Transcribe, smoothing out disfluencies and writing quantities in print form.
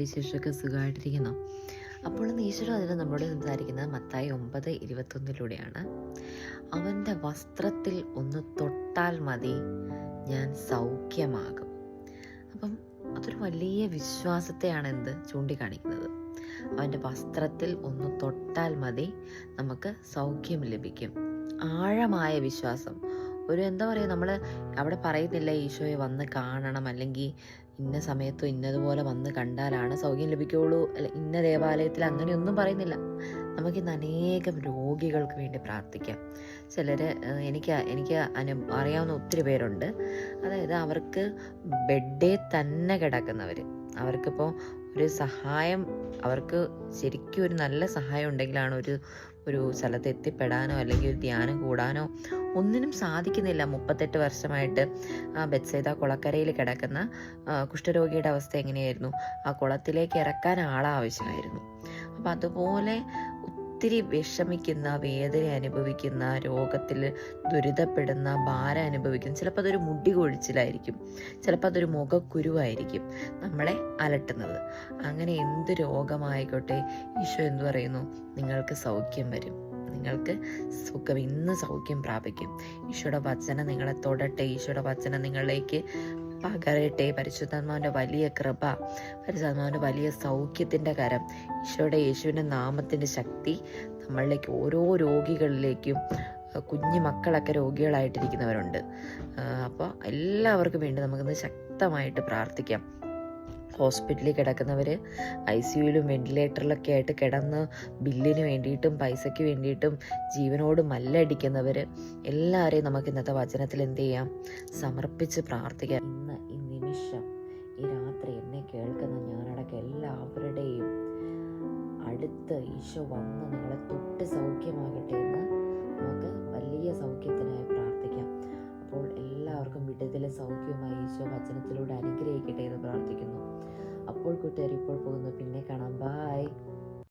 വിശേഷമൊക്കെ സുഖമായിട്ടിരിക്കുന്നു. അപ്പോൾ ഇന്ന് ഈശോ അതിൽ നമ്മളോട് സംസാരിക്കുന്നത് മത്തായി 9:21 അവൻ്റെ വസ്ത്രത്തിൽ ഒന്ന് തൊട്ടാൽ മതി, ഞാൻ സൗഖ്യമാകും. അപ്പം അതൊരു വലിയ വിശ്വാസത്തെയാണ് ചൂണ്ടിക്കാണിക്കുന്നത്. അവൻ്റെ വസ്ത്രത്തിൽ ഒന്ന് തൊട്ടാൽ മതി, നമുക്ക് സൗഖ്യം ലഭിക്കും. ആഴമായ വിശ്വാസം. എന്താ പറയുക, നമ്മൾ അവിടെ പറയുന്നില്ല ഈശോയെ വന്ന് കാണണം, അല്ലെങ്കിൽ ഇന്ന സമയത്തോ ഇന്നതുപോലെ വന്ന് കണ്ടാലാണ് സൗഖ്യം ലഭിക്കുകയുള്ളൂ, അല്ല ഇന്ന ദേവാലയത്തിൽ, അങ്ങനെയൊന്നും പറയുന്നില്ല. നമുക്കിന്ന് അനേകം രോഗികൾക്ക് വേണ്ടി പ്രാർത്ഥിക്കാം. ചിലർ എനിക്ക് അറിയാവുന്ന ഒത്തിരി പേരുണ്ട്. അതായത് അവർക്ക് ബെഡേ തന്നെ കിടക്കുന്നവർ, അവർക്കിപ്പോൾ ഒരു സഹായം, അവർക്ക് ശരിക്കും ഒരു നല്ല സഹായം ഉണ്ടെങ്കിലാണ് ഒരു സ്ഥലത്ത് എത്തിപ്പെടാനോ അല്ലെങ്കിൽ ഒരു ധ്യാനം കൂടാനോ ഒന്നിനും സാധിക്കുന്നില്ല. 38 വർഷമായിട്ട് ആ ബെത്സൈദ കുളക്കരയിൽ കിടക്കുന്ന കുഷ്ഠരോഗിയുടെ അവസ്ഥ എങ്ങനെയായിരുന്നു? ആ കുളത്തിലേക്ക് ഇറക്കാൻ ആളാവശ്യമായിരുന്നു. അപ്പം അതുപോലെ ഒത്തിരി വിഷമിക്കുന്ന, വേദന അനുഭവിക്കുന്ന, രോഗത്തിൽ ദുരിതപ്പെടുന്ന, ഭാരം അനുഭവിക്കുന്ന, ചിലപ്പോൾ അതൊരു മുടി കൊഴിച്ചിലായിരിക്കും, ചിലപ്പോൾ അതൊരു മുഖക്കുരുവായിരിക്കും നമ്മളെ അലട്ടുന്നത്. അങ്ങനെ എന്ത് രോഗമായിക്കോട്ടെ, ഈശോ എന്തു പറയുന്നു? നിങ്ങൾക്ക് സൗഖ്യം വരും, നിങ്ങൾക്ക് സുഖം, ഇന്ന് സൗഖ്യം പ്രാപിക്കും. ഈശോയുടെ വചനം നിങ്ങളെ തൊടട്ടെ, ഈശോയുടെ വചനം നിങ്ങളിലേക്ക് പകരട്ടെ. പരിശുദ്ധാത്മാവിൻ്റെ വലിയ കൃപ, പരിശുദ്ധാത്മാവിൻ്റെ വലിയ സൗഖ്യത്തിൻ്റെ കരം, യേശുവിൻ്റെ നാമത്തിൻ്റെ ശക്തി നമ്മളിലേക്ക്, ഓരോ രോഗികളിലേക്കും. കുഞ്ഞു മക്കളൊക്കെ രോഗികളായിട്ടിരിക്കുന്നവരുണ്ട്. അപ്പോൾ എല്ലാവർക്കും വേണ്ടി നമുക്കിന്ന് ശക്തമായിട്ട് പ്രാർത്ഥിക്കാം. ഹോസ്പിറ്റലിൽ കിടക്കുന്നവർ, ICUയിലും വെന്റിലേറ്ററിലൊക്കെ ആയിട്ട് കിടന്ന് ബില്ലിന് വേണ്ടിയിട്ടും പൈസയ്ക്ക് വേണ്ടിയിട്ടും ജീവനോട് മല്ലടിക്കുന്നവർ, എല്ലാവരെയും നമുക്ക് ഇന്നത്തെ വചനത്തിൽ എന്ത് ചെയ്യാം? സമർപ്പിച്ച് പ്രാർത്ഥിക്കാം. ഇന്ന് ഈ നിമിഷം, ഈ രാത്രി എന്നെ കേൾക്കുന്ന ഞാനടക്കം എല്ലാവരുടെയും അടുത്ത് ഈശോ വന്ന് നിങ്ങളെ തൊട്ട് സൗഖ്യമാകട്ടെ എന്ന് നമുക്ക് വലിയ സൗഖ്യത്തിനായി പ്രാർത്ഥിക്കാം. അപ്പോൾ എല്ലാവർക്കും വിടുതൽ സൗഖ്യമായി ഈശോ വചനത്തിലൂടെ അനുഗ്രഹിക്കട്ടെ എന്ന് പ്രാർത്ഥിക്കുന്നു. അപ്പോൾ കൂട്ടുകാർ, ഇപ്പോൾ പോകുന്നു, പിന്നെ കാണാം. ബായ്.